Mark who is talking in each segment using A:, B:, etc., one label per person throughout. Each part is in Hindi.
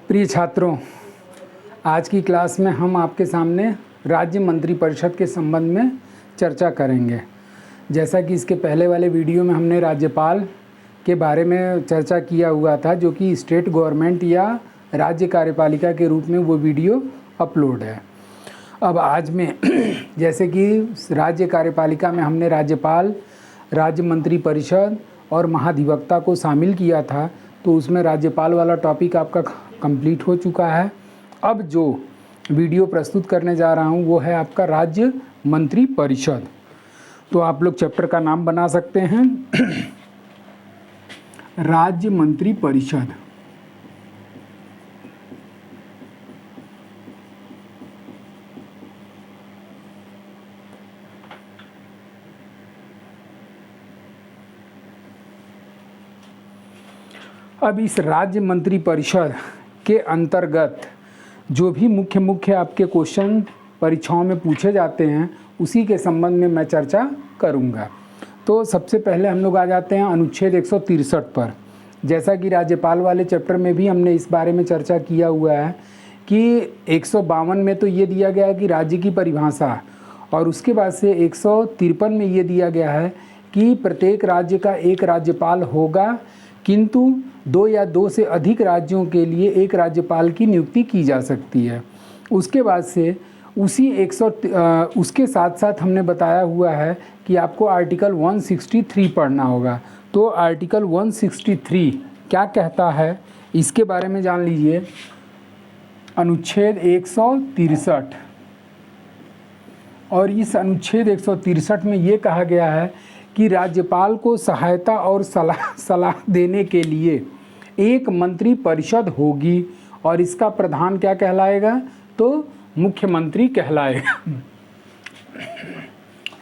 A: प्रिय छात्रों, आज की क्लास में हम आपके सामने राज्य मंत्रिपरिषद के संबंध में चर्चा करेंगे। जैसा कि इसके पहले वाले वीडियो में हमने राज्यपाल के बारे में चर्चा किया हुआ था, जो कि स्टेट गवर्नमेंट या राज्य कार्यपालिका के रूप में वो वीडियो अपलोड है। अब आज में जैसे कि राज्य कार्यपालिका में हमने राज्यपाल, राज्य मंत्रिपरिषद और महाधिवक्ता को शामिल किया था, तो उसमें राज्यपाल वाला टॉपिक आपका कंप्लीट हो चुका है। अब जो वीडियो प्रस्तुत करने जा रहा हूँ वो है आपका राज्य मंत्रिपरिषद। तो आप लोग चैप्टर का नाम बना सकते हैं राज्य मंत्रिपरिषद। अब इस राज्य मंत्रिपरिषद के अंतर्गत जो भी मुख्य आपके क्वेश्चन परीक्षाओं में पूछे जाते हैं उसी के संबंध में मैं चर्चा करूंगा। तो सबसे पहले हम लोग आ जाते हैं अनुच्छेद 163 पर। जैसा कि राज्यपाल वाले चैप्टर में भी हमने इस बारे में चर्चा किया हुआ है कि 152 में तो ये दिया गया है कि राज्य की परिभाषा, और उसके बाद से 153 में ये दिया गया है कि प्रत्येक राज्य का एक राज्यपाल होगा, किंतु 2 या 2 से अधिक राज्यों के लिए एक राज्यपाल की नियुक्ति की जा सकती है। उसके बाद से उसके साथ साथ हमने बताया हुआ है कि आपको आर्टिकल 163 पढ़ना होगा। तो आर्टिकल 163 क्या कहता है इसके बारे में जान लीजिए। अनुच्छेद 163, और इस अनुच्छेद 163 में ये कहा गया है कि राज्यपाल को सहायता और सलाह देने के लिए एक मंत्री परिषद होगी, और इसका प्रधान क्या कहलाएगा? तो मुख्यमंत्री कहलाएगा।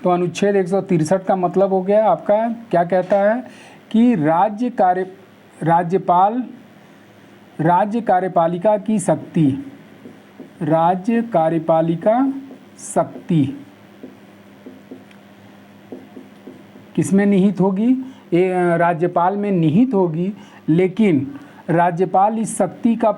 A: तो अनुच्छेद 163 का मतलब हो गया आपका, क्या कहता है कि राज्य कार्यपालिका की शक्ति, राज्य कार्यपालिका शक्ति किसमें निहित होगी? राज्यपाल में निहित होगी, लेकिन राज्यपाल इस शक्ति का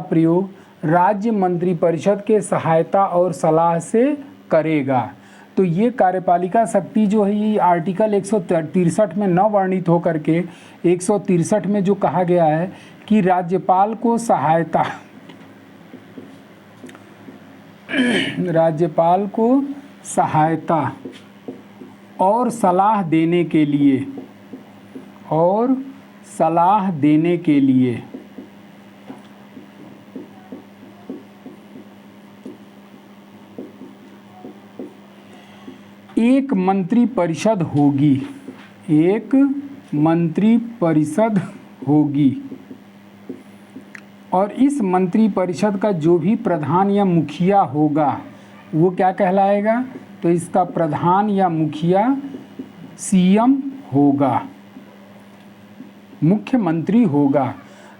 A: प्रयोग राज्य मंत्रिपरिषद के सहायता और सलाह से करेगा। तो ये कार्यपालिका शक्ति जो है ये आर्टिकल 163 में न वर्णित होकर के 163 में जो कहा गया है कि राज्यपाल को सहायता और सलाह देने के लिए एक मंत्री परिषद होगी, और इस मंत्री परिषद का जो भी प्रधान या मुखिया होगा वो क्या कहलाएगा? तो इसका प्रधान या मुखिया सीएम होगा, मुख्यमंत्री होगा।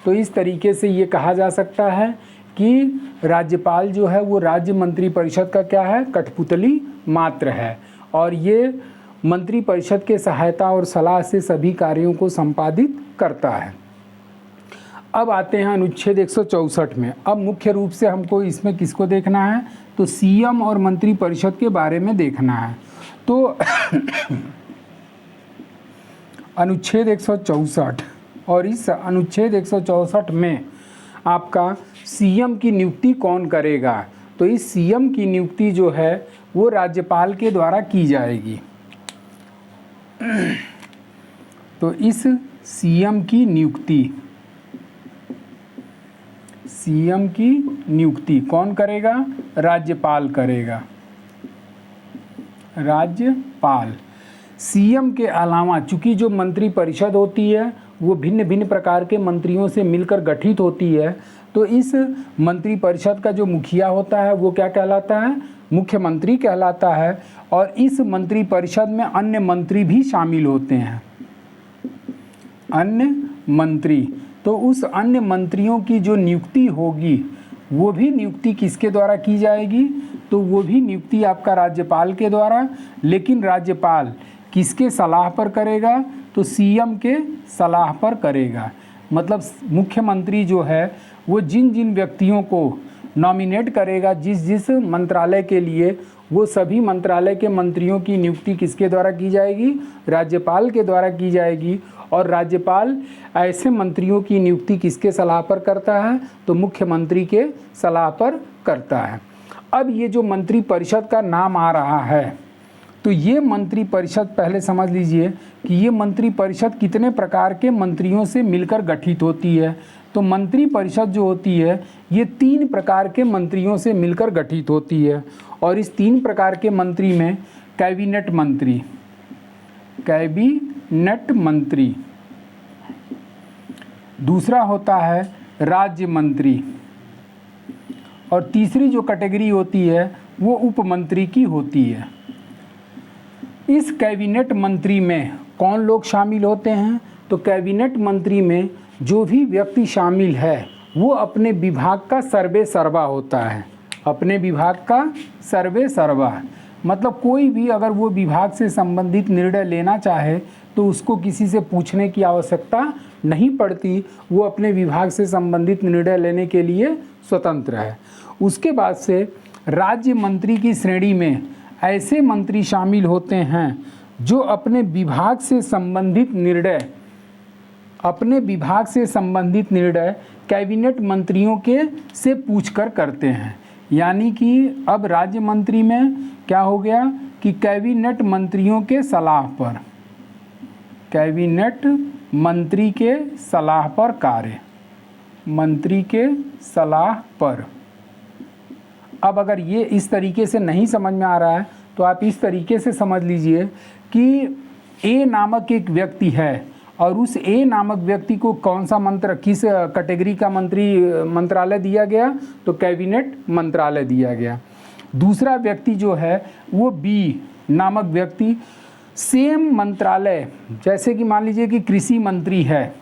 A: तो इस तरीके से ये कहा जा सकता है कि राज्यपाल जो है वो राज्य मंत्रिपरिषद का क्या है? कठपुतली मात्र है, और ये मंत्रिपरिषद के सहायता और सलाह से सभी कार्यों को संपादित करता है। अब आते हैं अनुच्छेद 164 में। अब मुख्य रूप से हमको इसमें किसको देखना है? तो सीएम और मंत्रिपरिषद के बारे में देखना है। तो अनुच्छेद 164, और इस अनुच्छेद 164 में आपका सीएम की नियुक्ति कौन करेगा? तो इस सीएम की नियुक्ति जो है वो राज्यपाल के द्वारा की जाएगी। तो इस सीएम की नियुक्ति कौन करेगा? राज्यपाल करेगा। राज्यपाल। सीएम के अलावा चूंकि जो मंत्रिपरिषद होती है वो भिन्न भिन्न प्रकार के मंत्रियों से मिलकर गठित होती है, तो इस मंत्रिपरिषद का जो मुखिया होता है वो क्या कहलाता है? मुख्यमंत्री कहलाता है। और इस मंत्रिपरिषद में अन्य मंत्री भी शामिल होते हैं, अन्य मंत्री। तो उस अन्य मंत्रियों की जो नियुक्ति होगी वो भी नियुक्ति किसके द्वारा की जाएगी? तो वो भी नियुक्ति आपका राज्यपाल के द्वारा। लेकिन राज्यपाल किसके सलाह पर करेगा? तो सीएम के सलाह पर करेगा। मतलब मुख्यमंत्री जो है वो जिन जिन व्यक्तियों को नॉमिनेट करेगा जिस जिस मंत्रालय के लिए, वो सभी मंत्रालय के मंत्रियों की नियुक्ति किसके द्वारा की जाएगी? राज्यपाल के द्वारा की जाएगी। और राज्यपाल ऐसे मंत्रियों की नियुक्ति किसके सलाह पर करता है? तो मुख्यमंत्री के सलाह पर करता है। अब ये जो मंत्रिपरिषद का नाम आ रहा है, तो ये मंत्रिपरिषद पहले समझ लीजिए कि ये मंत्रिपरिषद कितने प्रकार के मंत्रियों से मिलकर गठित होती है। तो मंत्रिपरिषद जो होती है ये 3 प्रकार के मंत्रियों से मिलकर गठित होती है। और इस 3 प्रकार के मंत्री में कैबिनेट मंत्री, दूसरा होता है राज्य मंत्री, और तीसरी जो कैटेगरी होती है वो उपमंत्री की होती है। इस कैबिनेट मंत्री में कौन लोग शामिल होते हैं? तो कैबिनेट मंत्री में जो भी व्यक्ति शामिल है वो अपने विभाग का सर्वे सर्वा होता है। अपने विभाग का सर्वे सर्वा मतलब कोई भी अगर वो विभाग से संबंधित निर्णय लेना चाहे तो उसको किसी से पूछने की आवश्यकता नहीं पड़ती, वो अपने विभाग से संबंधित निर्णय लेने के लिए स्वतंत्र है। उसके बाद से राज्य मंत्री की श्रेणी में ऐसे मंत्री शामिल होते हैं जो अपने विभाग से संबंधित निर्णय कैबिनेट मंत्रियों के से पूछकर करते हैं। यानी कि अब राज्य मंत्री में क्या हो गया कि कैबिनेट मंत्रियों के सलाह पर, कैबिनेट मंत्री के सलाह पर कार्य, मंत्री के सलाह पर। अब अगर ये इस तरीके से नहीं समझ में आ रहा है तो आप इस तरीके से समझ लीजिए कि ए नामक एक व्यक्ति है और उस ए नामक व्यक्ति को कौन सा किस कैटेगरी का मंत्रालय दिया गया? तो कैबिनेट मंत्रालय दिया गया। दूसरा व्यक्ति जो है वो बी नामक व्यक्ति सेम मंत्रालय, जैसे कि मान लीजिए कि कृषि मंत्री है,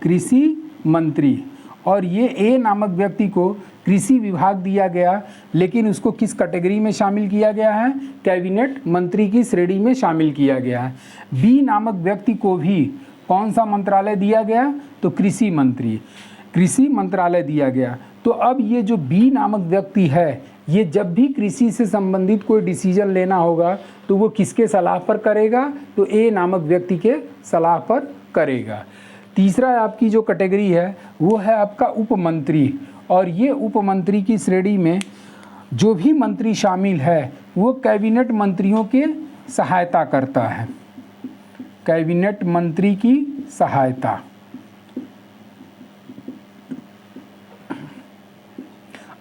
A: कृषि मंत्री, और ये ए नामक व्यक्ति को कृषि विभाग दिया गया, लेकिन उसको किस कैटेगरी में शामिल किया गया है? कैबिनेट मंत्री की श्रेणी में शामिल किया गया है। बी नामक व्यक्ति को भी कौन सा मंत्रालय दिया गया? तो कृषि मंत्रालय दिया गया। तो अब ये जो बी नामक व्यक्ति है, ये जब भी कृषि से संबंधित कोई डिसीजन लेना होगा तो वो किसके सलाह पर करेगा? तो ए नामक व्यक्ति के सलाह पर करेगा। तीसरा आपकी जो कैटेगरी है वो है आपका उपमंत्री, और ये उपमंत्री की श्रेणी में जो भी मंत्री शामिल है वो कैबिनेट मंत्रियों के सहायता करता है, कैबिनेट मंत्री की सहायता।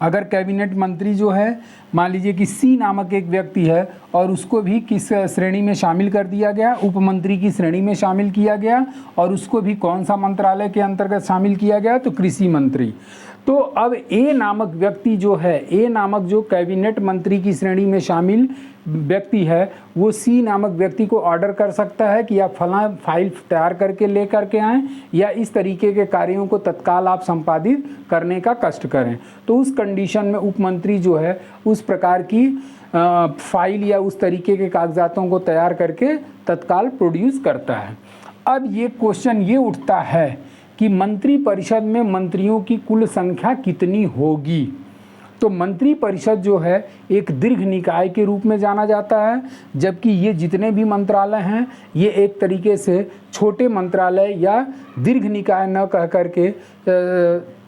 A: अगर कैबिनेट मंत्री जो है, मान लीजिए कि सी नामक एक व्यक्ति है और उसको भी किस श्रेणी में शामिल कर दिया गया? उपमंत्री की श्रेणी में शामिल किया गया, और उसको भी कौन सा मंत्रालय के अंतर्गत शामिल किया गया? तो कृषि मंत्री। तो अब ए नामक व्यक्ति जो है, ए नामक जो कैबिनेट मंत्री की श्रेणी में शामिल व्यक्ति है, वो सी नामक व्यक्ति को ऑर्डर कर सकता है कि आप फलां फाइल तैयार करके ले करके आएँ, या इस तरीके के कार्यों को तत्काल आप संपादित करने का कष्ट करें। तो उस कंडीशन में उपमंत्री जो है उस प्रकार की फाइल या उस तरीके के कागजातों को तैयार करके तत्काल प्रोड्यूस करता है। अब ये क्वेश्चन ये उठता है कि मंत्रिपरिषद में मंत्रियों की कुल संख्या कितनी होगी? तो मंत्रिपरिषद जो है एक दीर्घ निकाय के रूप में जाना जाता है, जबकि ये जितने भी मंत्रालय हैं ये एक तरीके से छोटे मंत्रालय या दीर्घ निकाय न कह करके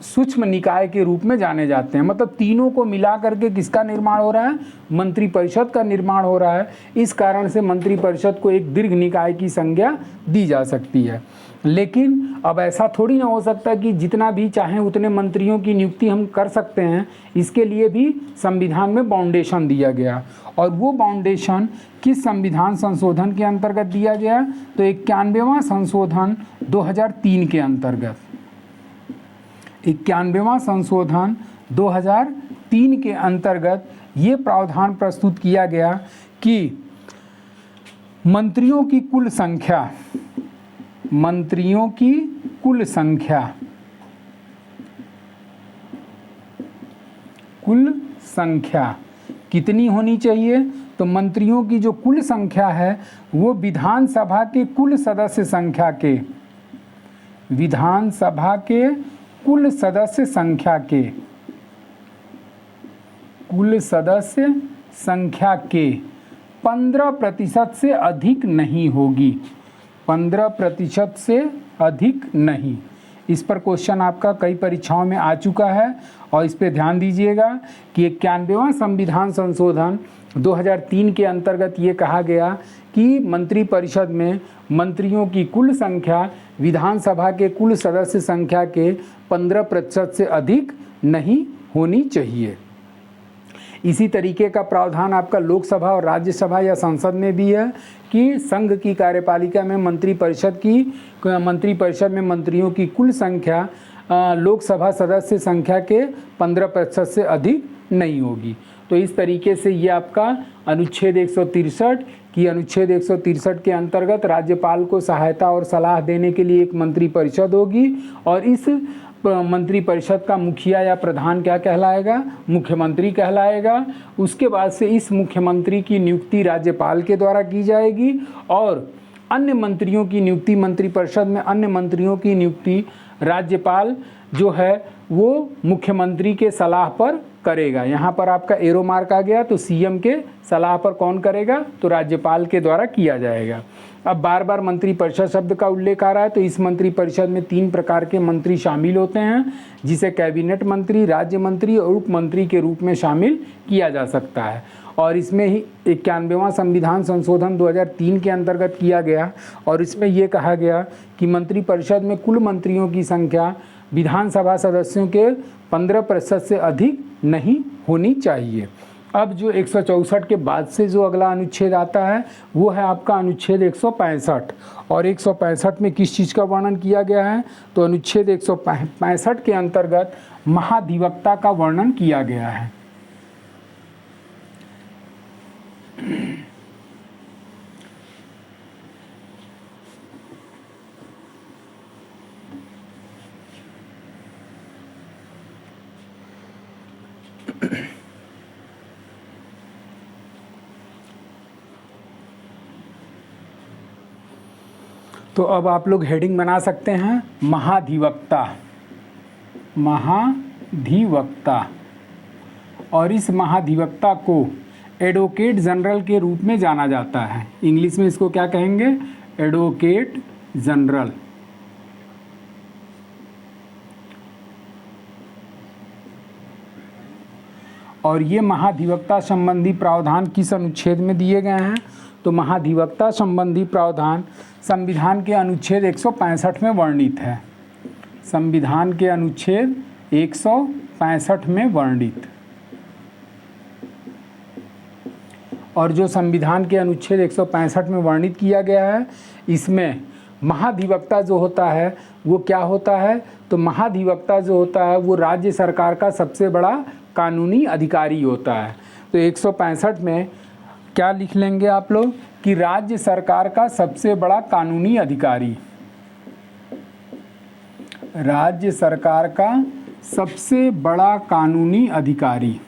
A: सूक्ष्म निकाय के रूप में जाने जाते हैं। मतलब तीनों को मिला करके किसका निर्माण हो रहा है? मंत्रिपरिषद का निर्माण हो रहा है। इस कारण से मंत्रिपरिषद को एक दीर्घ निकाय की संज्ञा दी जा सकती है। लेकिन अब ऐसा थोड़ी ना हो सकता कि जितना भी चाहें उतने मंत्रियों की नियुक्ति हम कर सकते हैं। इसके लिए भी संविधान में बाउंडेशन दिया गया, और वो बाउंडेशन किस संविधान संशोधन के अंतर्गत दिया गया? तो 91वां संशोधन 2003 के अंतर्गत, 91वां संशोधन 2003 के अंतर्गत ये प्रावधान प्रस्तुत किया गया कि मंत्रियों की कुल संख्या कितनी होनी चाहिए? तो तो मंत्रियों की जो कुल संख्या है वो विधानसभा के कुल सदस्य संख्या के, विधानसभा के कुल सदस्य संख्या के, कुल सदस्य संख्या के 15% से अधिक नहीं होगी, 15% से अधिक नहीं। इस पर क्वेश्चन आपका कई परीक्षाओं में आ चुका है और इस पे ध्यान दीजिएगा कि 91वां संविधान संशोधन 2003 के अंतर्गत ये कहा गया कि मंत्रिपरिषद में मंत्रियों की कुल संख्या विधानसभा के कुल सदस्य संख्या के 15% से अधिक नहीं होनी चाहिए। इसी तरीके का प्रावधान आपका लोकसभा और राज्यसभा या संसद में भी है कि संघ की कार्यपालिका में मंत्रिपरिषद में मंत्रियों की कुल संख्या लोकसभा सदस्य संख्या के 15% से अधिक नहीं होगी। तो इस तरीके से ये आपका अनुच्छेद 163 की अनुच्छेद 163 के अंतर्गत राज्यपाल को सहायता और सलाह देने के लिए एक मंत्रिपरिषद होगी और इस मंत्रिपरिषद का मुखिया या प्रधान क्या कहलाएगा? मुख्यमंत्री कहलाएगा। उसके बाद से इस मुख्यमंत्री की नियुक्ति राज्यपाल के द्वारा की जाएगी और अन्य मंत्रियों की नियुक्ति मंत्रिपरिषद में अन्य मंत्रियों की नियुक्ति राज्यपाल जो है वो मुख्यमंत्री के सलाह पर करेगा। यहाँ पर आपका एरो मार्क आ गया, तो सीएम के सलाह पर कौन करेगा? तो राज्यपाल के द्वारा किया जाएगा। अब बार बार मंत्रिपरिषद शब्द का उल्लेख आ रहा है, तो इस मंत्रिपरिषद में 3 प्रकार के मंत्री शामिल होते हैं जिसे कैबिनेट मंत्री, राज्य मंत्री और उप मंत्री के रूप में शामिल किया जा सकता है। और इसमें ही 91वां संविधान संशोधन 2003 के अंतर्गत किया गया और इसमें यह कहा गया कि मंत्रिपरिषद में कुल मंत्रियों की संख्या विधानसभा सदस्यों के 15% से अधिक नहीं होनी चाहिए। अब जो 164 के बाद से जो अगला अनुच्छेद आता है वो है आपका अनुच्छेद 165 और 165 में किस चीज़ का वर्णन किया गया है? तो अनुच्छेद 165 के अंतर्गत महाधिवक्ता का वर्णन किया गया है। तो अब आप लोग हेडिंग बना सकते हैं महाधिवक्ता, महाधिवक्ता। और इस महाधिवक्ता को एडवोकेट जनरल के रूप में जाना जाता है। इंग्लिश में इसको क्या कहेंगे? Advocate general. और ये महाधिवक्ता संबंधी प्रावधान किस अनुच्छेद में दिए गए हैं? तो महाधिवक्ता संबंधी प्रावधान संविधान के अनुच्छेद 165 में वर्णित है। संविधान के अनुच्छेद 165 में वर्णित। और जो संविधान के अनुच्छेद 165 में वर्णित किया गया है इसमें महाधिवक्ता जो होता है वो क्या होता है? तो महाधिवक्ता जो होता है वो राज्य सरकार का सबसे बड़ा कानूनी अधिकारी होता है। तो 165 में क्या लिख लेंगे आप लोग कि राज्य सरकार का सबसे बड़ा कानूनी अधिकारी, राज्य सरकार का सबसे बड़ा कानूनी अधिकारी।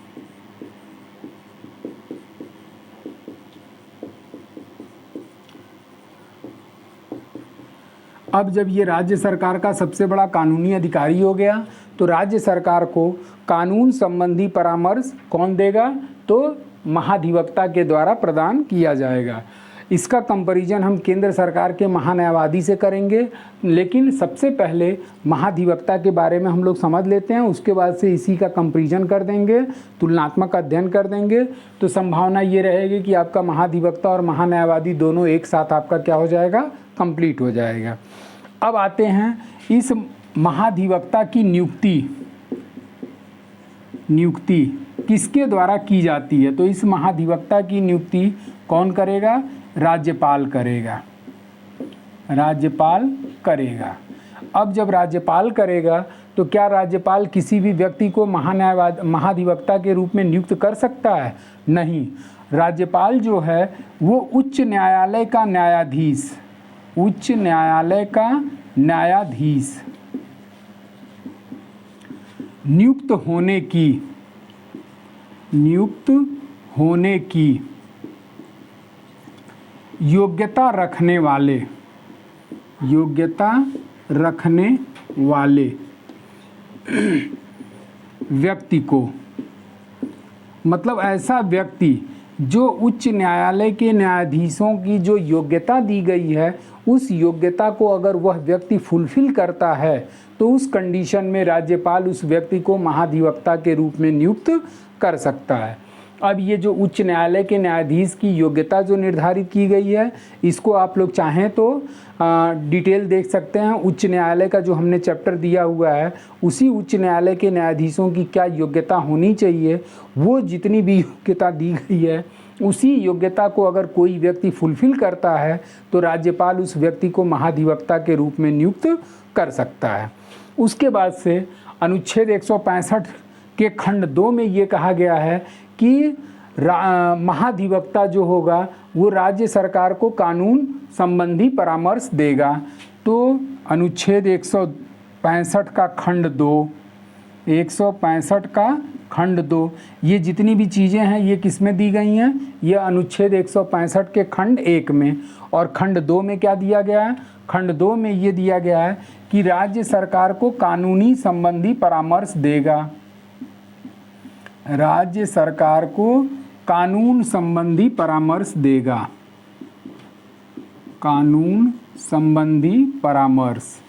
A: अब जब ये राज्य सरकार का सबसे बड़ा कानूनी अधिकारी हो गया तो राज्य सरकार को कानून संबंधी परामर्श कौन देगा? तो महाधिवक्ता के द्वारा प्रदान किया जाएगा। इसका कंपैरिजन हम केंद्र सरकार के महान्यायवादी से करेंगे, लेकिन सबसे पहले महाधिवक्ता के बारे में हम लोग समझ लेते हैं, उसके बाद से इसी का कंपैरिजन कर देंगे, तुलनात्मक अध्ययन कर देंगे। तो संभावना ये रहेगी कि आपका महाधिवक्ता और महान्यायवादी दोनों एक साथ आपका क्या हो जाएगा? कंप्लीट हो जाएगा। अब आते हैं इस महाधिवक्ता की नियुक्ति किसके द्वारा की जाती है? तो इस महाधिवक्ता की नियुक्ति कौन करेगा? राज्यपाल करेगा, राज्यपाल करेगा। अब जब राज्यपाल करेगा तो क्या राज्यपाल किसी भी व्यक्ति को महाधिवक्ता के रूप में नियुक्त कर सकता है? नहीं। राज्यपाल जो है वो उच्च न्यायालय का न्यायाधीश, उच्च न्यायालय का न्यायाधीश नियुक्त होने की योग्यता रखने वाले, योग्यता रखने वाले व्यक्ति को, मतलब ऐसा व्यक्ति जो उच्च न्यायालय के न्यायाधीशों की जो योग्यता दी गई है उस योग्यता को अगर वह व्यक्ति फुलफिल करता है तो उस कंडीशन में राज्यपाल उस व्यक्ति को महाधिवक्ता के रूप में नियुक्त कर सकता है। अब ये जो उच्च न्यायालय के न्यायाधीश की योग्यता जो निर्धारित की गई है इसको आप लोग चाहें तो डिटेल देख सकते हैं। उच्च न्यायालय का जो हमने चैप्टर दिया हुआ है उसी उच्च न्यायालय के न्यायाधीशों की क्या योग्यता होनी चाहिए, वो जितनी भी योग्यता दी गई है उसी योग्यता को अगर कोई व्यक्ति फुलफिल करता है तो राज्यपाल उस व्यक्ति को महाधिवक्ता के रूप में नियुक्त कर सकता है। उसके बाद से अनुच्छेद 165 के खंड 2 में ये कहा गया है कि महाधिवक्ता जो होगा वो राज्य सरकार को कानून संबंधी परामर्श देगा। तो अनुच्छेद 165 का खंड 2, 165 का खंड 2, ये जितनी भी चीज़ें हैं ये किस में दी गई हैं? ये अनुच्छेद 165 के खंड 1 में। और खंड 2 में क्या दिया गया है? खंड 2 में ये दिया गया है कि राज्य सरकार को कानूनी संबंधी परामर्श देगा, राज्य सरकार को कानून संबंधी परामर्श देगा, कानून संबंधी परामर्श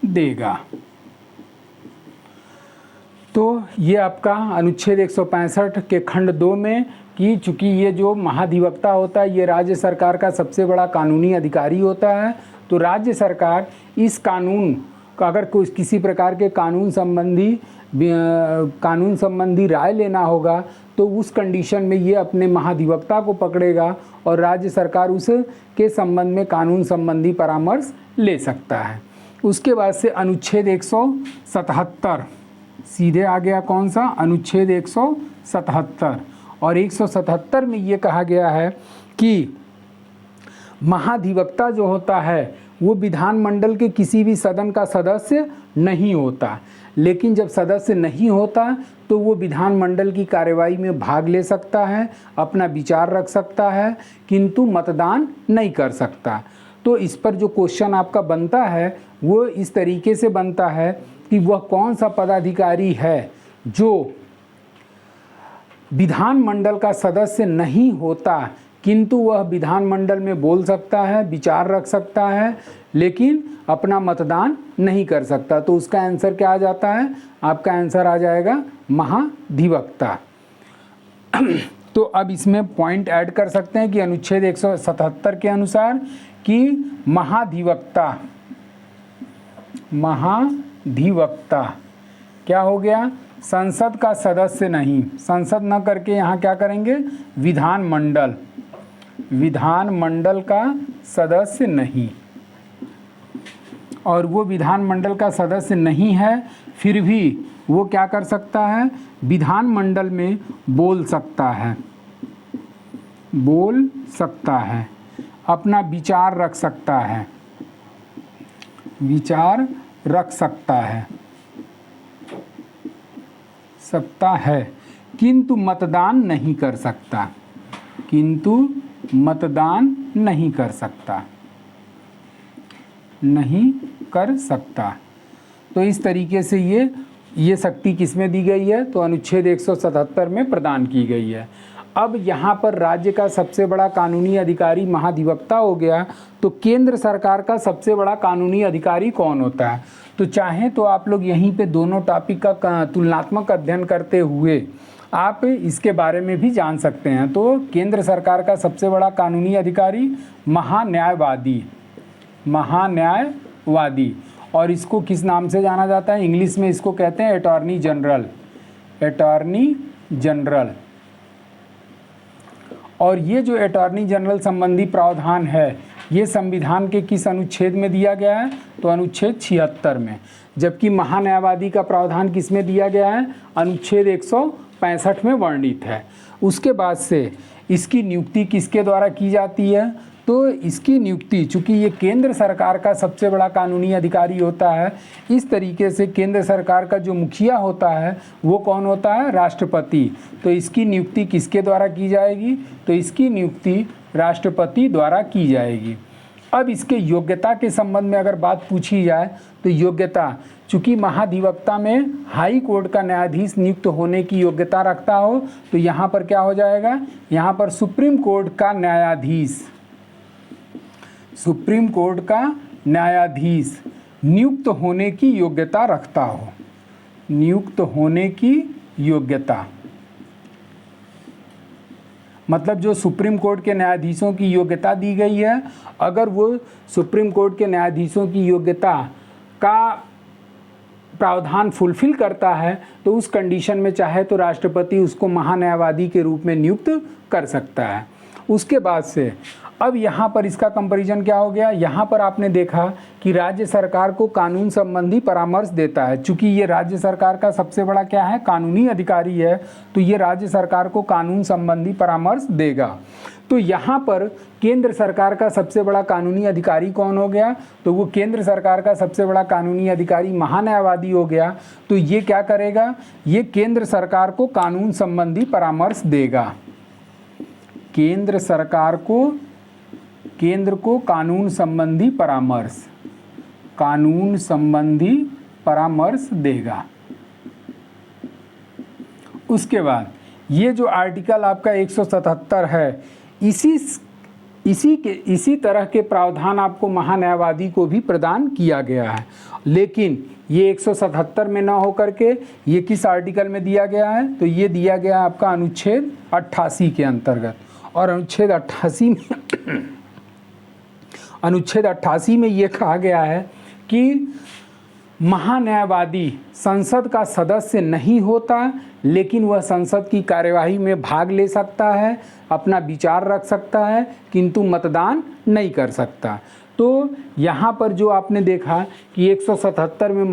A: देगा। तो ये आपका अनुच्छेद 165 के खंड 2 में कि चूँकि ये जो महाधिवक्ता होता है ये राज्य सरकार का सबसे बड़ा कानूनी अधिकारी होता है, तो राज्य सरकार इस कानून का अगर कोई किसी प्रकार के कानून संबंधी राय लेना होगा तो उस कंडीशन में ये अपने महाधिवक्ता को पकड़ेगा और राज्य सरकार उसके संबंध में कानून संबंधी परामर्श ले सकता है। उसके बाद से अनुच्छेद 177 सीधे आ गया, कौन सा? अनुच्छेद 177। और 177 में ये कहा गया है कि महाधिवक्ता जो होता है वो विधानमंडल के किसी भी सदन का सदस्य नहीं होता, लेकिन जब सदस्य नहीं होता तो वो विधानमंडल की कार्यवाही में भाग ले सकता है, अपना विचार रख सकता है, किंतु मतदान नहीं कर सकता। तो इस पर जो क्वेश्चन आपका बनता है वो इस तरीके से बनता है कि वह कौन सा पदाधिकारी है जो विधानमंडल का सदस्य नहीं होता किंतु वह विधानमंडल में बोल सकता है, विचार रख सकता है, लेकिन अपना मतदान नहीं कर सकता। तो उसका आंसर क्या आ जाता है? आपका आंसर आ जाएगा महाधिवक्ता। तो अब इसमें पॉइंट ऐड कर सकते हैं कि अनुच्छेद 177 के अनुसार कि महाधिवक्ता क्या हो गया? संसद का सदस्य नहीं, संसद न करके यहाँ क्या करेंगे? विधानमंडल का सदस्य नहीं। और वो विधानमंडल का सदस्य नहीं है फिर भी वो क्या कर सकता है? विधानमंडल में बोल सकता है, अपना विचार रख सकता है, किंतु मतदान नहीं कर सकता। तो इस तरीके से ये शक्ति किसमें दी गई है? तो अनुच्छेद 177 में प्रदान की गई है। अब यहाँ पर राज्य का सबसे बड़ा कानूनी अधिकारी महाधिवक्ता हो गया, तो केंद्र सरकार का सबसे बड़ा कानूनी अधिकारी कौन होता है? तो चाहें तो आप लोग यहीं पे दोनों टॉपिक का तुलनात्मक अध्ययन करते हुए आप इसके बारे में भी जान सकते हैं। तो केंद्र सरकार का सबसे बड़ा कानूनी अधिकारी महान्यायवादी, और इसको किस नाम से जाना जाता है? इंग्लिश में इसको कहते हैं अटॉर्नी जनरल। और ये जो अटॉर्नी जनरल संबंधी प्रावधान है ये संविधान के किस अनुच्छेद में दिया गया है? तो अनुच्छेद 76 में। जबकि महान्यायवादी का प्रावधान किस में दिया गया है? अनुच्छेद 165 में वर्णित है। उसके बाद से इसकी नियुक्ति किसके द्वारा की जाती है? तो इसकी नियुक्ति, चूँकि ये केंद्र सरकार का सबसे बड़ा कानूनी अधिकारी होता है, इस तरीके से केंद्र सरकार का जो मुखिया होता है वो कौन होता है? राष्ट्रपति। तो इसकी नियुक्ति किसके द्वारा की जाएगी? तो इसकी नियुक्ति राष्ट्रपति द्वारा की जाएगी। अब इसके योग्यता के संबंध में अगर बात पूछी जाए तो योग्यता, चूँकि महाधिवक्ता में हाई कोर्ट का न्यायाधीश नियुक्त होने की योग्यता रखता हो, तो यहाँ पर क्या हो जाएगा? यहाँ पर सुप्रीम कोर्ट का न्यायाधीश, सुप्रीम कोर्ट का न्यायाधीश नियुक्त होने की योग्यता रखता हो, नियुक्त होने की योग्यता, मतलब जो सुप्रीम कोर्ट के न्यायाधीशों की योग्यता दी गई है, अगर वो सुप्रीम कोर्ट के न्यायाधीशों की योग्यता का प्रावधान फुलफिल करता है तो उस कंडीशन में चाहे तो राष्ट्रपति उसको महान्यायवादी के रूप में नियुक्त कर सकता है। उसके बाद से अब यहाँ पर इसका कंपैरिजन क्या हो गया? यहाँ पर आपने देखा कि राज्य सरकार को कानून संबंधी परामर्श देता है। चूँकि ये राज्य सरकार का सबसे बड़ा क्या है? कानूनी अधिकारी है, तो ये राज्य सरकार को कानून संबंधी परामर्श देगा। तो यहाँ पर केंद्र सरकार का सबसे बड़ा कानूनी अधिकारी कौन हो गया? तो वो केंद्र सरकार का सबसे बड़ा कानूनी अधिकारी महान्यायवादी हो गया। तो ये क्या करेगा? ये केंद्र सरकार को कानून संबंधी परामर्श देगा, केंद्र सरकार को, केंद्र को कानून संबंधी परामर्श, कानून संबंधी परामर्श देगा। उसके बाद ये जो आर्टिकल आपका 177 है, इसी तरह के प्रावधान आपको महान्यायवादी को भी प्रदान किया गया है, लेकिन ये 177 में ना होकर के ये किस आर्टिकल में दिया गया है? तो ये दिया गया है आपका अनुच्छेद 88 के अंतर्गत। और अनुच्छेद 88 में ये कहा गया है कि महान्यायवादी संसद का सदस्य नहीं होता, लेकिन वह संसद की कार्यवाही में भाग ले सकता है, अपना विचार रख सकता है, किंतु मतदान नहीं कर सकता। तो यहाँ पर जो आपने देखा कि 177 में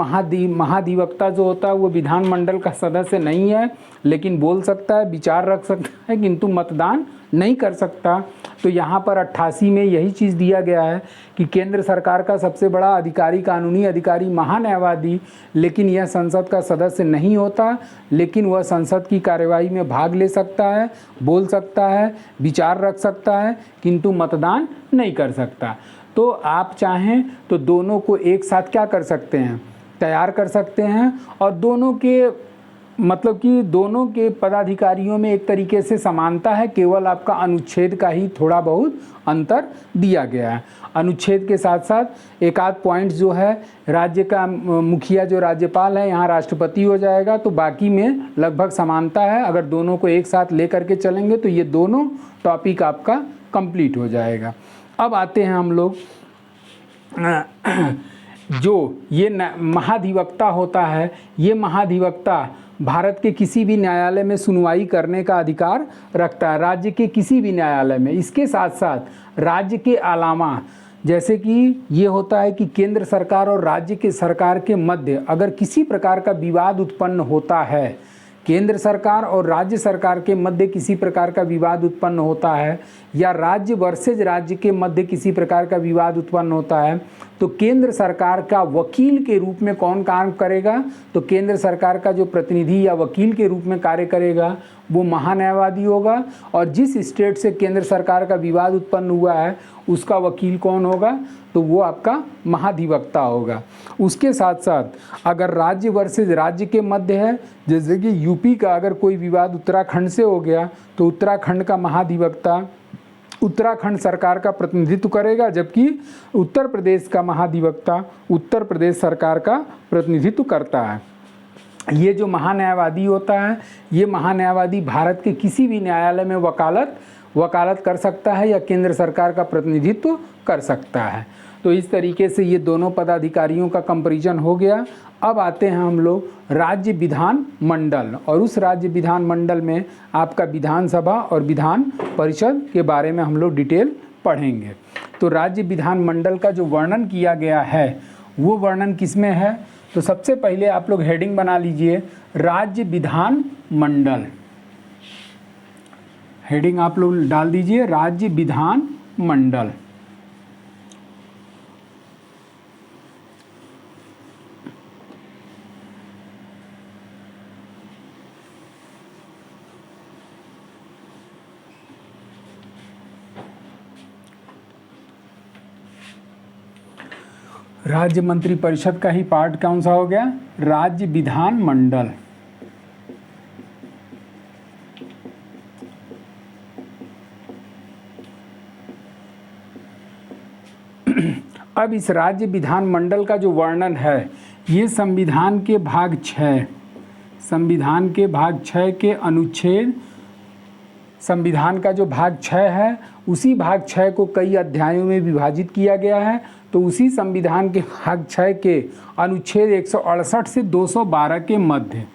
A: महाधिवक्ता जो होता है वो विधानमंडल का सदस्य नहीं है, लेकिन बोल सकता है, विचार रख सकता है, किंतु मतदान नहीं कर सकता। तो यहाँ पर 88 में यही चीज़ दिया गया है कि केंद्र सरकार का सबसे बड़ा अधिकारी, कानूनी अधिकारी महान्यायवादी, लेकिन यह संसद का सदस्य नहीं होता, लेकिन वह संसद की कार्यवाही में भाग ले सकता है, बोल सकता है, विचार रख सकता है, किंतु मतदान नहीं कर सकता। तो आप चाहें तो दोनों को एक साथ क्या कर सकते हैं? तैयार कर सकते हैं, और दोनों के मतलब कि दोनों के पदाधिकारियों में एक तरीके से समानता है, केवल आपका अनुच्छेद का ही थोड़ा बहुत अंतर दिया गया है। अनुच्छेद के साथ साथ एक आध पॉइंट जो है, राज्य का मुखिया जो राज्यपाल है यहाँ राष्ट्रपति हो जाएगा, तो बाकी में लगभग समानता है। अगर दोनों को एक साथ ले करके चलेंगे तो ये दोनों टॉपिक आपका कंप्लीट हो जाएगा। अब आते हैं हम लोग जो ये महाधिवक्ता होता है, ये महाधिवक्ता भारत के किसी भी न्यायालय में सुनवाई करने का अधिकार रखता है, राज्य के किसी भी न्यायालय में। इसके साथ साथ राज्य के अलावा, जैसे कि ये होता है कि केंद्र सरकार और राज्य के सरकार के मध्य अगर किसी प्रकार का विवाद उत्पन्न होता है, केंद्र सरकार और राज्य सरकार के मध्य किसी प्रकार का विवाद उत्पन्न होता है, या राज्य वर्सेज राज्य के मध्य किसी प्रकार का विवाद उत्पन्न होता है, तो केंद्र सरकार का वकील के रूप में कौन काम करेगा? तो केंद्र सरकार का जो प्रतिनिधि या वकील के रूप में कार्य करेगा वो महान्यायवादी होगा, और जिस स्टेट से केंद्र सरकार का विवाद उत्पन्न हुआ है उसका वकील कौन होगा? तो वो आपका महाधिवक्ता होगा। उसके साथ साथ अगर राज्य वर्सेज राज्य के मध्य है, जैसे कि यूपी का अगर कोई विवाद उत्तराखंड से हो गया, तो उत्तराखंड का महाधिवक्ता उत्तराखंड सरकार का प्रतिनिधित्व करेगा, जबकि उत्तर प्रदेश का महाधिवक्ता उत्तर प्रदेश सरकार का प्रतिनिधित्व करता है। ये जो महान्यायवादी होता है, ये महान्यायवादी भारत के किसी भी न्यायालय में वकालत कर सकता है या केंद्र सरकार का प्रतिनिधित्व कर सकता है। तो इस तरीके से ये दोनों पदाधिकारियों का कंपैरिजन हो गया। अब आते हैं हम लोग राज्य विधान मंडल, और उस राज्य विधान मंडल में आपका विधानसभा और विधान परिषद के बारे में हम लोग डिटेल पढ़ेंगे। तो राज्य विधान मंडल का जो वर्णन किया गया है वो वर्णन किसमें है? तो सबसे पहले आप लोग हेडिंग बना लीजिए, राज्य विधान मंडल। हेडिंग आप लोग डाल दीजिए, राज्य विधान मंडल। राज्य मंत्रिपरिषद का ही पार्ट कौन सा हो गया? राज्य विधान मंडल। अब इस राज्य विधान मंडल का जो वर्णन है ये संविधान के भाग 6 के अनुच्छेद, संविधान का जो भाग 6 है उसी भाग 6 को कई अध्यायों में विभाजित किया गया है। तो उसी संविधान के भाग 6 के अनुच्छेद 168 से 212 के मध्य,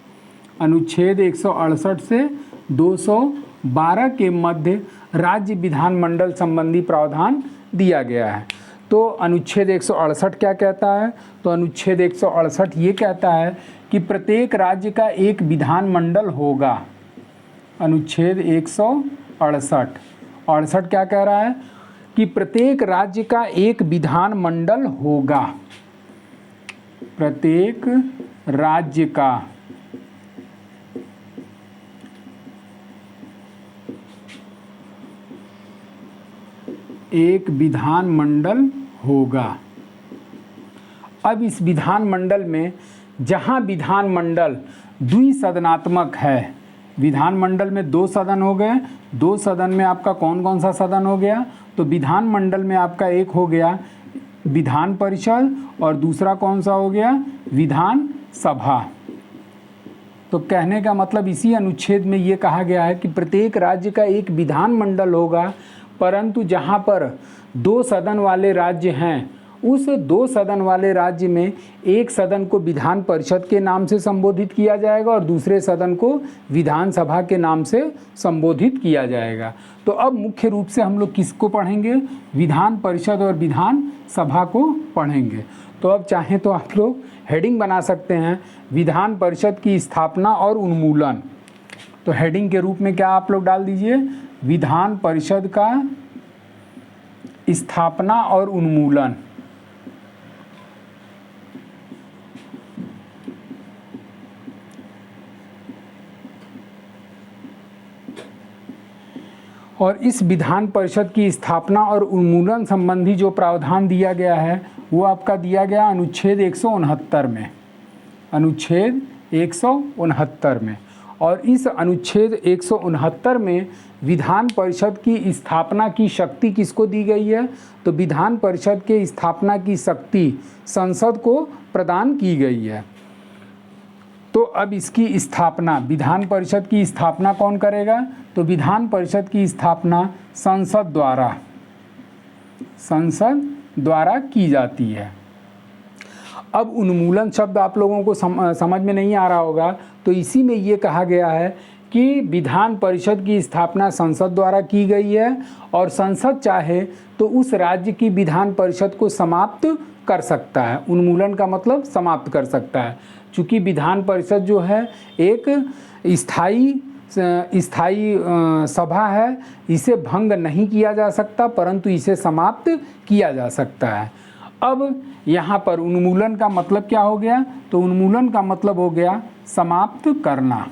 A: अनुच्छेद 168 से 212 के मध्य राज्य विधानमंडल संबंधी प्रावधान दिया गया है। तो अनुच्छेद 168 क्या कहता है? तो अनुच्छेद 168 ये कहता है कि प्रत्येक राज्य का एक विधानमंडल होगा। अनुच्छेद 168 क्या कह रहा है? कि प्रत्येक राज्य का एक विधानमंडल होगा। प्रत्येक राज्य का एक विधानमंडल होगा। अब इस विधानमंडल में जहां विधानमंडल द्विसदनात्मक है, विधानमंडल में 2 सदन हो गए, 2 सदन में आपका कौन कौन सा सदन हो गया? तो विधानमंडल में आपका एक हो गया विधान परिषद और दूसरा कौन सा हो गया? विधान सभा। तो कहने का मतलब इसी अनुच्छेद में ये कहा गया है कि प्रत्येक राज्य का एक विधानमंडल होगा, परंतु जहाँ पर 2 सदन वाले राज्य हैं उस 2 सदन वाले राज्य में एक सदन को विधान परिषद के नाम से संबोधित किया जाएगा और दूसरे सदन को विधानसभा के नाम से संबोधित किया जाएगा। तो अब मुख्य रूप से हम लोग किसको पढ़ेंगे? विधान परिषद और विधान सभा को पढ़ेंगे। तो अब चाहें तो आप लोग हेडिंग बना सकते हैं, विधान परिषद की स्थापना और उन्मूलन। तो हेडिंग के रूप में क्या आप लोग डाल दीजिए? विधान परिषद का स्थापना और उन्मूलन। और इस विधान परिषद की स्थापना और उन्मूलन संबंधी जो प्रावधान दिया गया है वो आपका दिया गया अनुच्छेद 169 में, अनुच्छेद 169 में। और इस अनुच्छेद 169 में विधान परिषद की स्थापना की शक्ति किसको दी गई है? तो विधान परिषद के स्थापना की शक्ति संसद को प्रदान की गई है। तो अब इसकी स्थापना, विधान परिषद की स्थापना कौन करेगा? तो विधान परिषद की स्थापना संसद द्वारा की जाती है। अब उन्मूलन शब्द आप लोगों को समझ में नहीं आ रहा होगा, तो इसी में ये कहा गया है कि विधान परिषद की स्थापना संसद द्वारा की गई है और संसद चाहे तो उस राज्य की विधान परिषद को समाप्त कर सकता है। उन्मूलन का मतलब समाप्त कर सकता है। चूँकि विधान परिषद जो है एक स्थायी सभा है, इसे भंग नहीं किया जा सकता परंतु इसे समाप्त किया जा सकता है। अब यहाँ पर उन्मूलन का मतलब क्या हो गया? तो उन्मूलन का मतलब हो गया समाप्त करना,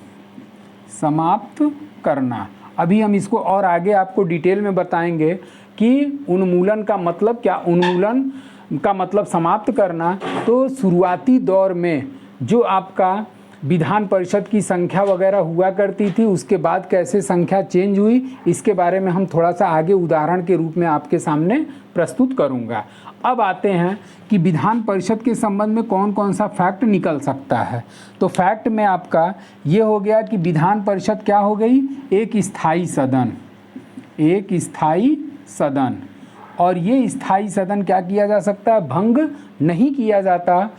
A: समाप्त करना। अभी हम इसको और आगे आपको डिटेल में बताएंगे कि उन्मूलन का मतलब क्या। उन्मूलन का मतलब समाप्त करना। तो शुरुआती दौर में जो आपका विधान परिषद की संख्या वगैरह हुआ करती थी, उसके बाद कैसे संख्या चेंज हुई, इसके बारे में हम थोड़ा सा आगे उदाहरण के रूप में आपके सामने प्रस्तुत करूंगा। अब आते हैं कि विधान परिषद के संबंध में कौन कौन सा फैक्ट निकल सकता है। तो फैक्ट में आपका ये हो गया कि विधान परिषद क्या हो गई? एक स्थायी सदन, एक स्थायी सदन। और ये स्थायी सदन क्या किया जा सकता है? भंग नहीं किया जाता,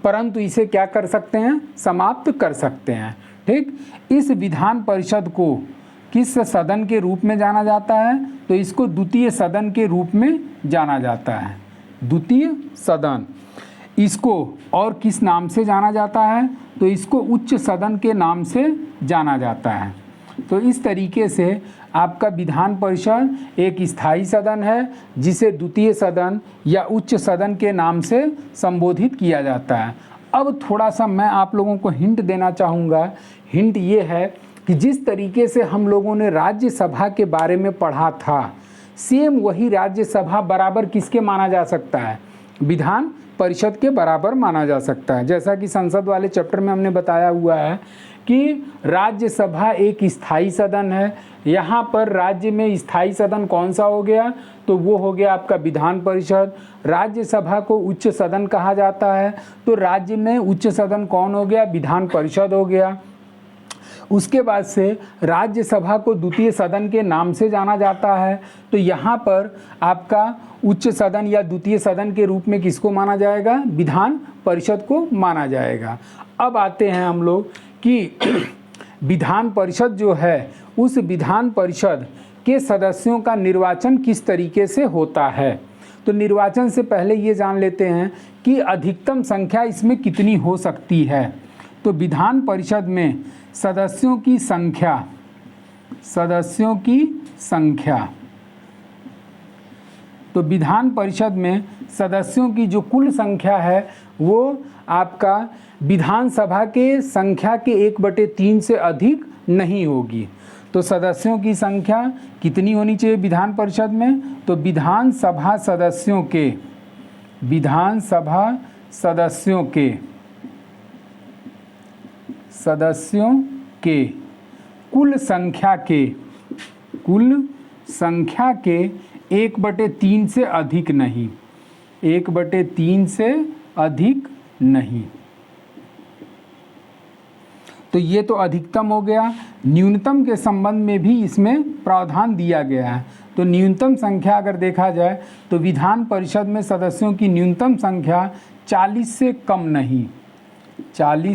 A: परंतु इसे क्या कर सकते हैं? समाप्त कर सकते हैं। ठीक, इस विधान परिषद को किस सदन के रूप में जाना जाता है? तो इसको द्वितीय सदन के रूप में जाना जाता है, द्वितीय सदन। इसको और किस नाम से जाना जाता है? तो इसको उच्च सदन के नाम से जाना जाता है। तो इस तरीके से आपका विधान परिषद एक स्थायी सदन है जिसे द्वितीय सदन या उच्च सदन के नाम से संबोधित किया जाता है। अब थोड़ा सा मैं आप लोगों को हिंट देना चाहूँगा। हिंट ये है कि जिस तरीके से हम लोगों ने राज्यसभा के बारे में पढ़ा था, सेम वही राज्यसभा बराबर किसके माना जा सकता है? विधान परिषद के बराबर माना जा सकता है। जैसा कि संसद वाले चैप्टर में हमने बताया हुआ है कि राज्यसभा एक स्थायी सदन है। यहाँ पर राज्य में स्थायी सदन कौन सा हो गया? तो वो हो गया आपका विधान परिषद। राज्यसभा को उच्च सदन कहा जाता है, तो राज्य में उच्च सदन कौन हो गया? विधान परिषद हो गया। उसके बाद से राज्यसभा को द्वितीय सदन के नाम से जाना जाता है, तो यहाँ पर आपका उच्च सदन या द्वितीय सदन के रूप में किसको माना जाएगा? विधान परिषद को माना जाएगा। अब आते हैं हम लोग कि विधान परिषद जो है, उस विधान परिषद के सदस्यों का निर्वाचन किस तरीके से होता है। तो निर्वाचन से पहले ये जान लेते हैं कि अधिकतम संख्या इसमें कितनी हो सकती है। तो विधान परिषद में सदस्यों की संख्या तो विधान परिषद में सदस्यों की जो कुल संख्या है वो आपका विधानसभा के संख्या के 1/3 से अधिक नहीं होगी। तो सदस्यों की संख्या कितनी होनी चाहिए विधान परिषद में? तो विधानसभा सदस्यों के कुल संख्या के 1/3 से अधिक नहीं, 1/3 से अधिक नहीं। तो ये तो अधिकतम हो गया। न्यूनतम के संबंध में भी इसमें प्रावधान दिया गया है। तो न्यूनतम संख्या अगर देखा जाए तो विधान परिषद में सदस्यों की न्यूनतम संख्या 40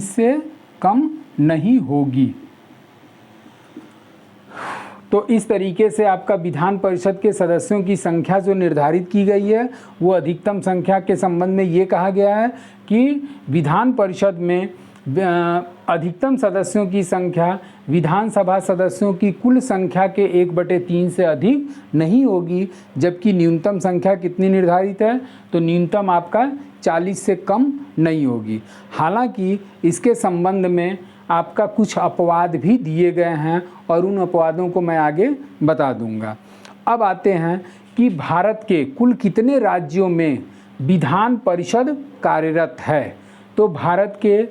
A: से कम नहीं होगी। तो इस तरीके से आपका विधान परिषद के सदस्यों की संख्या जो निर्धारित की गई है वो अधिकतम संख्या के संबंध में ये कहा गया है कि विधान परिषद में अधिकतम सदस्यों की संख्या विधानसभा सदस्यों की कुल संख्या के 1/3 से अधिक नहीं होगी। जबकि न्यूनतम संख्या कितनी निर्धारित है? तो न्यूनतम आपका 40 से कम नहीं होगी। हालांकि इसके संबंध में आपका कुछ अपवाद भी दिए गए हैं और उन अपवादों को मैं आगे बता दूंगा। अब आते हैं कि भारत के कुल कितने राज्यों में विधान परिषद कार्यरत है। तो भारत के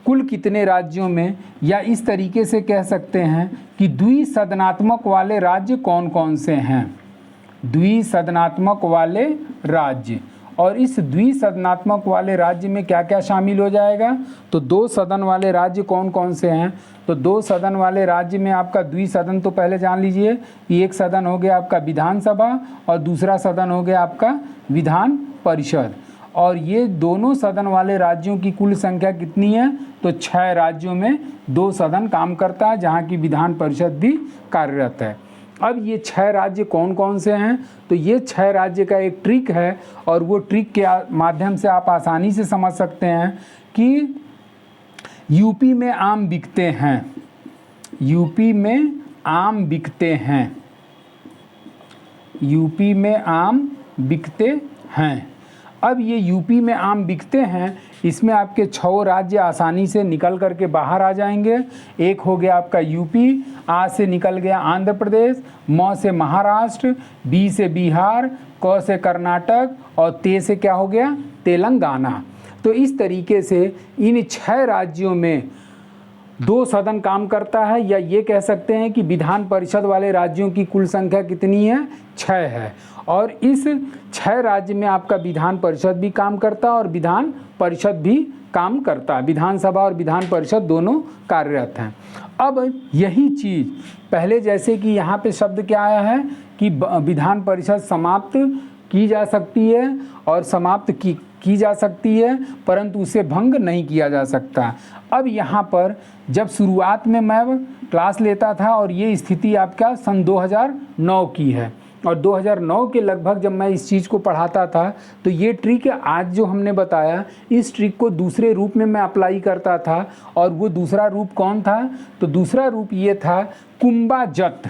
A: कुल कितने राज्यों में, या इस तरीके से कह सकते हैं कि द्विसदनात्मक वाले राज्य कौन कौन से हैं? द्विसदनात्मक वाले राज्य। और इस द्विसदनात्मक वाले राज्य में क्या क्या शामिल हो जाएगा? तो 2 सदन वाले राज्य कौन कौन से हैं? तो 2 सदन वाले राज्य में आपका द्विसदन तो पहले जान लीजिए कि एक सदन हो गया आपका विधानसभा और दूसरा सदन हो गया आपका विधान परिषद। और ये दोनों सदन वाले राज्यों की कुल संख्या कितनी है? तो 6 राज्यों में 2 सदन काम करता है, जहाँ की विधान परिषद भी कार्यरत है। अब ये 6 राज्य कौन कौन से हैं? तो ये 6 राज्य का एक ट्रिक है और वो ट्रिक के माध्यम से आप आसानी से समझ सकते हैं कि यूपी में आम बिकते हैं, यूपी में आम बिकते हैं, यूपी में आम बिकते हैं। अब ये यूपी में आम बिकते हैं, इसमें आपके 6 राज्य आसानी से निकल करके बाहर आ जाएंगे। एक हो गया आपका यूपी, आ से निकल गया आंध्र प्रदेश, म से महाराष्ट्र, बी से बिहार, क से कर्नाटक और ते से क्या हो गया? तेलंगाना। तो इस तरीके से इन 6 राज्यों में 2 सदन काम करता है, या ये कह सकते हैं कि विधान परिषद वाले राज्यों की कुल संख्या कितनी है? 6 है। और इस 6 राज्य में आपका विधान परिषद भी काम करता है और विधान परिषद भी काम करता है। विधानसभा और विधान परिषद दोनों कार्यरत हैं। अब यही चीज़ पहले जैसे कि यहाँ पे शब्द क्या आया है कि विधान परिषद समाप्त की जा सकती है और समाप्त की जा सकती है, परंतु उसे भंग नहीं किया जा सकता। अब यहाँ पर जब शुरुआत में मैं क्लास लेता था और ये स्थिति आपका सन 2009 की है, और 2009 के लगभग जब मैं इस चीज़ को पढ़ाता था तो ये ट्रिक आज जो हमने बताया, इस ट्रिक को दूसरे रूप में मैं अप्लाई करता था। और वो दूसरा रूप कौन था? तो दूसरा रूप ये था कुंभाजत,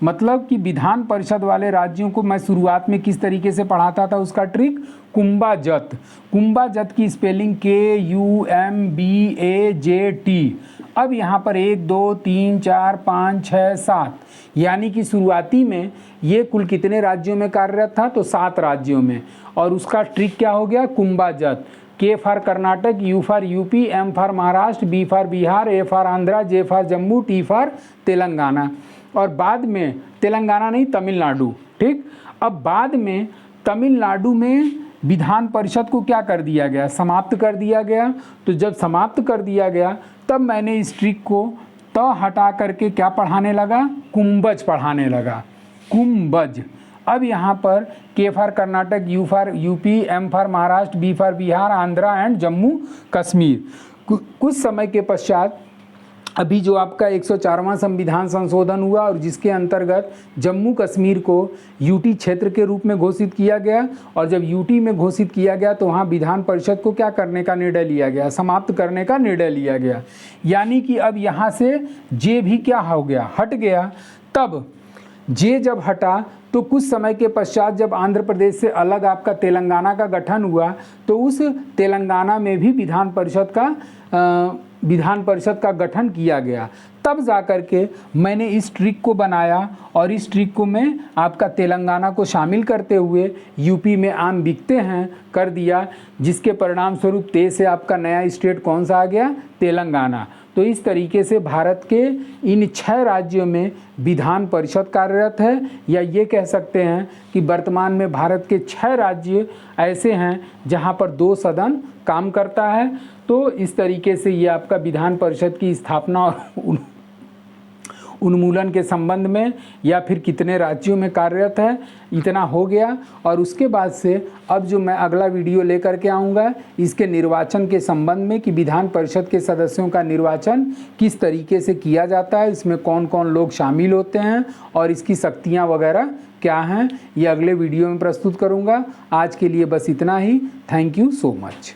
A: मतलब कि विधान परिषद वाले राज्यों को मैं शुरुआत में किस तरीके से पढ़ाता था, उसका ट्रिक कुंभाजत। कुंभाजत की स्पेलिंग KUMBAJT। अब यहाँ पर 1 2 3 4 5 6 7, यानी कि शुरुआती में ये कुल कितने राज्यों में कार्यरत था, तो 7 राज्यों में। और उसका ट्रिक क्या हो गया, कुंभाजत। K for Karnataka, U for UP, M for Maharashtra, B for Bihar, A for Andhra, J for Jammu, T for Telangana. और बाद में तेलंगाना नहीं, तमिलनाडु, ठीक। अब बाद में तमिलनाडु में विधान परिषद को क्या कर दिया गया, समाप्त कर दिया गया। तो जब समाप्त कर दिया गया तब मैंने इस ट्रिक को हटा करके क्या पढ़ाने लगा, कुंभज पढ़ाने लगा, कुंभज। अब यहाँ पर K for Karnataka, U for UP, M for Maharashtra, B for Bihar, Andhra and Jammu Kashmir. कुछ समय के पश्चात अभी जो आपका 104वां संविधान संशोधन हुआ और जिसके अंतर्गत जम्मू कश्मीर को यूटी क्षेत्र के रूप में घोषित किया गया। और जब यूटी में घोषित किया गया तो वहाँ विधान परिषद को क्या करने का निर्णय लिया गया, समाप्त करने का निर्णय लिया गया। यानी कि अब यहाँ से जे भी क्या हो गया, हट गया। तब जे जब हटा तो कुछ समय के पश्चात जब आंध्र प्रदेश से अलग आपका तेलंगाना का गठन हुआ तो उस तेलंगाना में भी विधान परिषद का गठन किया गया। तब जा कर के मैंने इस ट्रिक को बनाया और इस ट्रिक को मैं आपका तेलंगाना को शामिल करते हुए यूपी में आम बिकते हैं कर दिया, जिसके परिणाम स्वरूप ते से आपका नया स्टेट कौन सा आ गया, तेलंगाना। तो इस तरीके से भारत के इन 6 राज्यों में विधान परिषद कार्यरत है, या ये कह सकते हैं कि वर्तमान में भारत के 6 राज्य ऐसे हैं जहां पर 2 सदन काम करता है। तो इस तरीके से ये आपका विधान परिषद की स्थापना और उन्मूलन के संबंध में या फिर कितने राज्यों में कार्यरत है, इतना हो गया। और उसके बाद से अब जो मैं अगला वीडियो लेकर के आऊँगा इसके निर्वाचन के संबंध में कि विधान परिषद के सदस्यों का निर्वाचन किस तरीके से किया जाता है, इसमें कौन कौन लोग शामिल होते हैं और इसकी शक्तियाँ वगैरह क्या हैं, ये अगले वीडियो में प्रस्तुत करूँगा। आज के लिए बस इतना ही। Thank you so much.